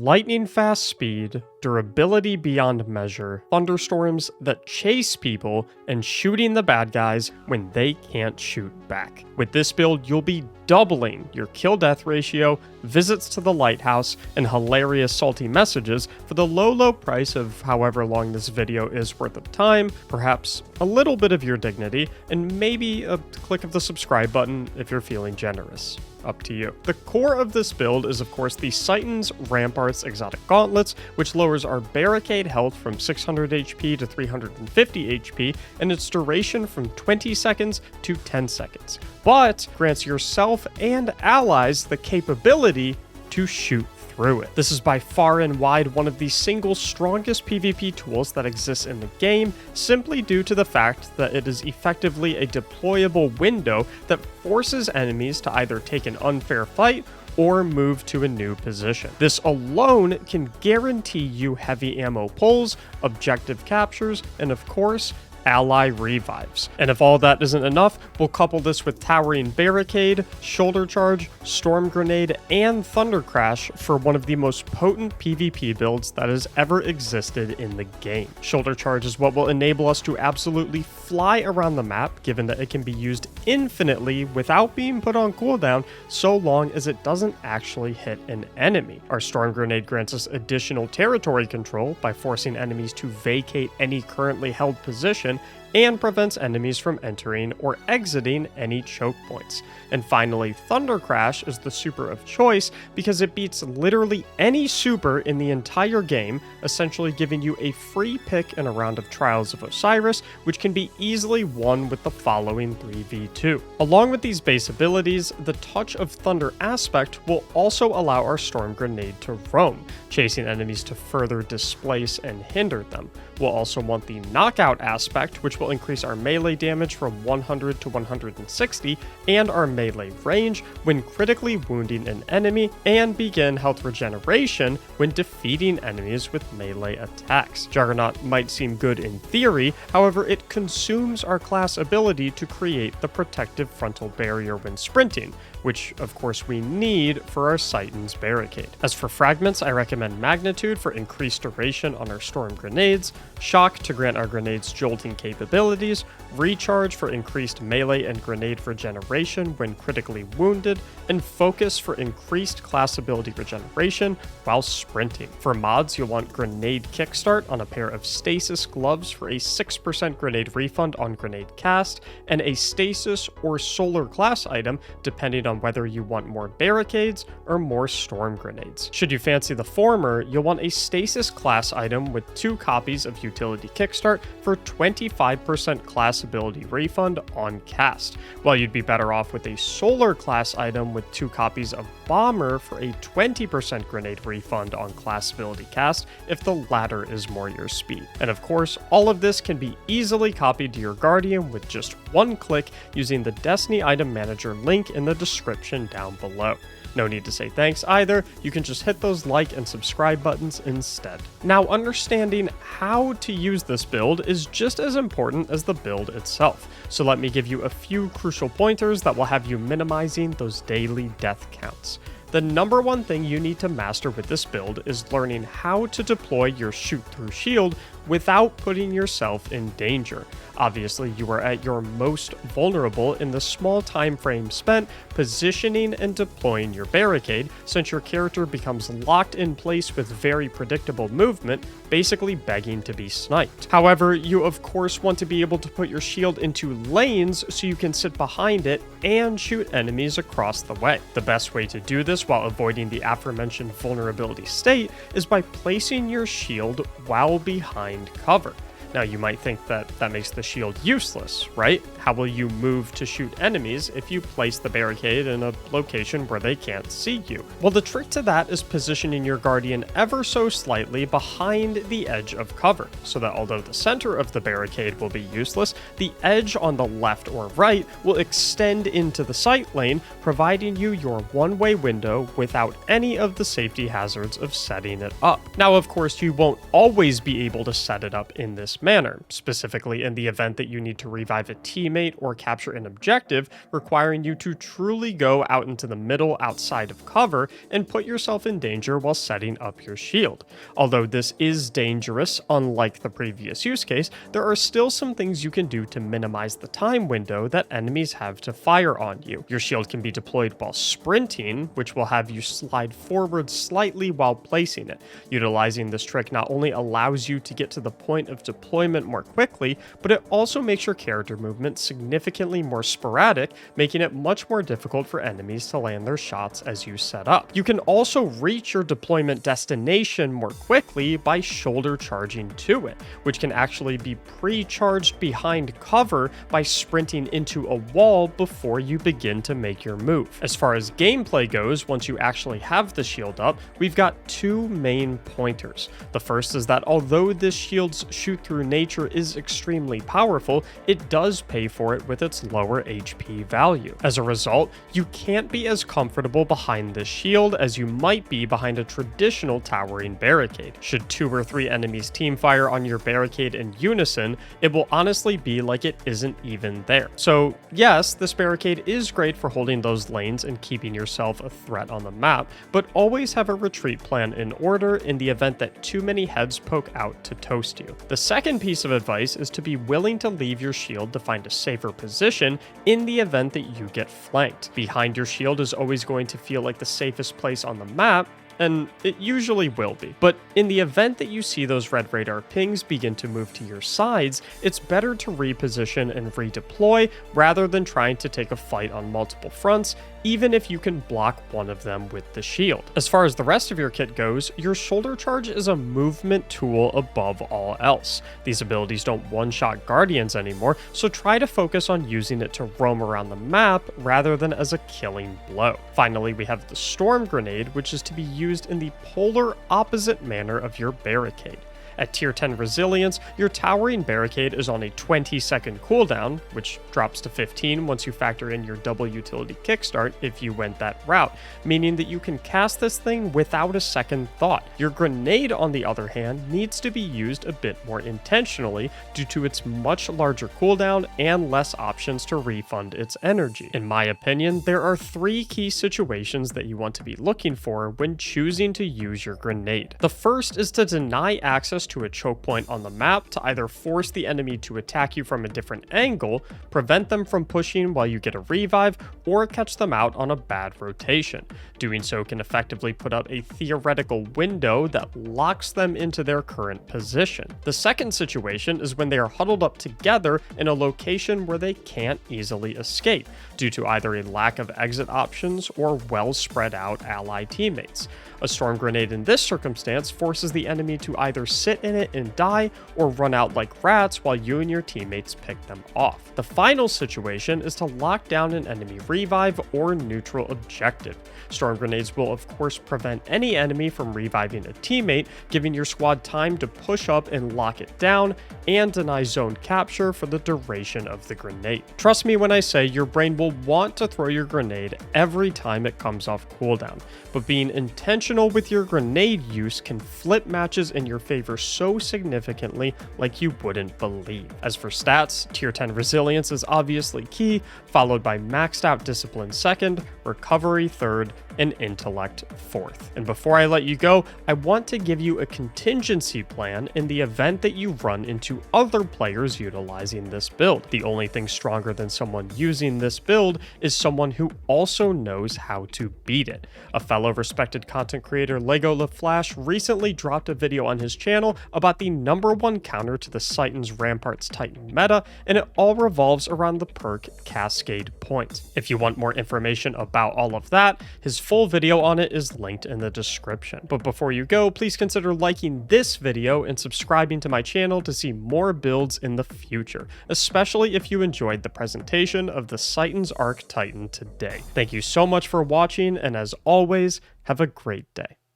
Lightning fast speed, durability beyond measure, thunderstorms that chase people, and shooting the bad guys when they can't shoot back. With this build, you'll be doubling your kill-death ratio, visits to the lighthouse, and hilarious salty messages for the low price of however long this video is worth of time, perhaps a little bit of your dignity, and maybe a click of the subscribe button if you're feeling generous. Up to you. The core of this build is of course the Titan's Ramparts Exotic Gauntlets, which lowers our barricade health from 600 HP to 350 HP, and its duration from 20 seconds to 10 seconds, but grants yourself and allies the capability to shoot through it. This is by far and wide one of the single strongest PvP tools that exists in the game, simply due to the fact that it is effectively a deployable window that forces enemies to either take an unfair fight or move to a new position. This alone can guarantee you heavy ammo pulls, objective captures, and of course, ally revives. And if all that isn't enough, we'll couple this with Towering Barricade, Shoulder Charge, Storm Grenade, and Thunder Crash for one of the most potent PvP builds that has ever existed in the game. Shoulder Charge is what will enable us to absolutely fly around the map, given that it can be used infinitely without being put on cooldown, so long as it doesn't actually hit an enemy. Our Storm Grenade grants us additional territory control by forcing enemies to vacate any currently held position, and prevents enemies from entering or exiting any choke points. And finally, Thunder Crash is the super of choice because it beats literally any super in the entire game, essentially giving you a free pick in a round of Trials of Osiris, which can be easily won with the following 3v2. Along with these base abilities, the Touch of Thunder aspect will also allow our Storm Grenade to roam, chasing enemies to further displace and hinder them. We'll also want the Knockout aspect, which will increase our melee damage from 100 to 160, and our melee range when critically wounding an enemy, and begin health regeneration when defeating enemies with melee attacks. Juggernaut might seem good in theory, however it consumes our class ability to create the protective frontal barrier when sprinting, which of course we need for our Titan's Barricade. As for fragments, I recommend Magnitude for increased duration on our Storm Grenades, Shock to grant our grenades jolting capabilities, Recharge for increased melee and grenade regeneration when critically wounded, and Focus for increased class ability regeneration while sprinting. For mods, you'll want Grenade Kickstart on a pair of Stasis Gloves for a 6% grenade refund on grenade cast, and a Stasis or Solar class item depending on whether you want more barricades or more storm grenades. Should you fancy the former, you'll want a Stasis class item with 2 copies of Utility Kickstart for 25% class ability refund on cast, while you'd be better off with a Solar class item with 2 copies of Bomber for a 20% grenade refund on class ability cast if the latter is more your speed. And of course, all of this can be easily copied to your Guardian with just one click using the Destiny Item Manager link in the description down below. No need to say thanks either, you can just hit those like and subscribe buttons instead. Now, understanding how to use this build is just as important as the build itself, so let me give you a few crucial pointers that will have you minimizing those daily death counts. The number one thing you need to master with this build is learning how to deploy your shoot-through shield without putting yourself in danger. Obviously, you are at your most vulnerable in the small time frame spent positioning and deploying your barricade, since your character becomes locked in place with very predictable movement, basically begging to be sniped. However, you of course want to be able to put your shield into lanes so you can sit behind it and shoot enemies across the way. The best way to do this while avoiding the aforementioned vulnerability state is by placing your shield while behind cover. Now you might think that that makes the shield useless, right? How will you move to shoot enemies if you place the barricade in a location where they can't see you? Well, the trick to that is positioning your Guardian ever so slightly behind the edge of cover, so that although the center of the barricade will be useless, the edge on the left or right will extend into the sight lane, providing you your one-way window without any of the safety hazards of setting it up. Now, of course, you won't always be able to set it up in this this manner, specifically in the event that you need to revive a teammate or capture an objective, requiring you to truly go out into the middle outside of cover and put yourself in danger while setting up your shield. Although this is dangerous, unlike the previous use case, there are still some things you can do to minimize the time window that enemies have to fire on you. Your shield can be deployed while sprinting, which will have you slide forward slightly while placing it. Utilizing this trick not only allows you to get to the point of deployment more quickly, but it also makes your character movement significantly more sporadic, making it much more difficult for enemies to land their shots as you set up. You can also reach your deployment destination more quickly by shoulder charging to it, which can actually be pre-charged behind cover by sprinting into a wall before you begin to make your move. As far as gameplay goes, once you actually have the shield up, we've got two main pointers. The first is that although this shield's shoot through nature is extremely powerful, it does pay for it with its lower HP value. As a result, you can't be as comfortable behind this shield as you might be behind a traditional towering barricade. Should 2 or 3 enemies teamfire on your barricade in unison, it will honestly be like it isn't even there. So yes, this barricade is great for holding those lanes and keeping yourself a threat on the map, but always have a retreat plan in order in the event that too many heads poke out to toast you. The second piece of advice is to be willing to leave your shield to find a safer position in the event that you get flanked. Behind your shield is always going to feel like the safest place on the map, and it usually will be. But in the event that you see those red radar pings begin to move to your sides, it's better to reposition and redeploy rather than trying to take a fight on multiple fronts, even if you can block one of them with the shield. As far as the rest of your kit goes, your shoulder charge is a movement tool above all else. These abilities don't one-shot guardians anymore, so try to focus on using it to roam around the map rather than as a killing blow. Finally, we have the storm grenade, which is to be used in the polar opposite manner of your barricade. At tier 10 resilience, your towering barricade is on a 20-second cooldown, which drops to 15 once you factor in your double utility kickstart if you went that route, meaning that you can cast this thing without a second thought. Your grenade, on the other hand, needs to be used a bit more intentionally due to its much larger cooldown and less options to refund its energy. In my opinion, there are 3 key situations that you want to be looking for when choosing to use your grenade. The first is to deny access to a choke point on the map to either force the enemy to attack you from a different angle, prevent them from pushing while you get a revive, or catch them out on a bad rotation. Doing so can effectively put up a theoretical window that locks them into their current position. The second situation is when they are huddled up together in a location where they can't easily escape, due to either a lack of exit options or well spread out ally teammates. A storm grenade in this circumstance forces the enemy to either sit in it and die, or run out like rats while you and your teammates pick them off. The final situation is to lock down an enemy revive or neutral objective. Storm grenades will of course prevent any enemy from reviving a teammate, giving your squad time to push up and lock it down, and deny zone capture for the duration of the grenade. Trust me when I say your brain will want to throw your grenade every time it comes off cooldown, but being intentional with your grenade use can flip matches in your favor so significantly like you wouldn't believe. As for stats, tier 10 resilience is obviously key, followed by maxed out discipline second, recovery third, and intellect fourth. And before I let you go, I want to give you a contingency plan in the event that you run into other players utilizing this build. The only thing stronger than someone using this build is someone who also knows how to beat it. A fellow respected content creator, Lego LaFlash, recently dropped a video on his channel about the #1 counter to the Titan's Ramparts Titan meta, and it all revolves around the perk Cascade Point. If you want more information about all of that, his full video on it is linked in the description. But before you go, please consider liking this video and subscribing to my channel to see more builds in the future, especially if you enjoyed the presentation of the Titan's Arc Titan today. Thank you so much for watching, and as always, have a great day.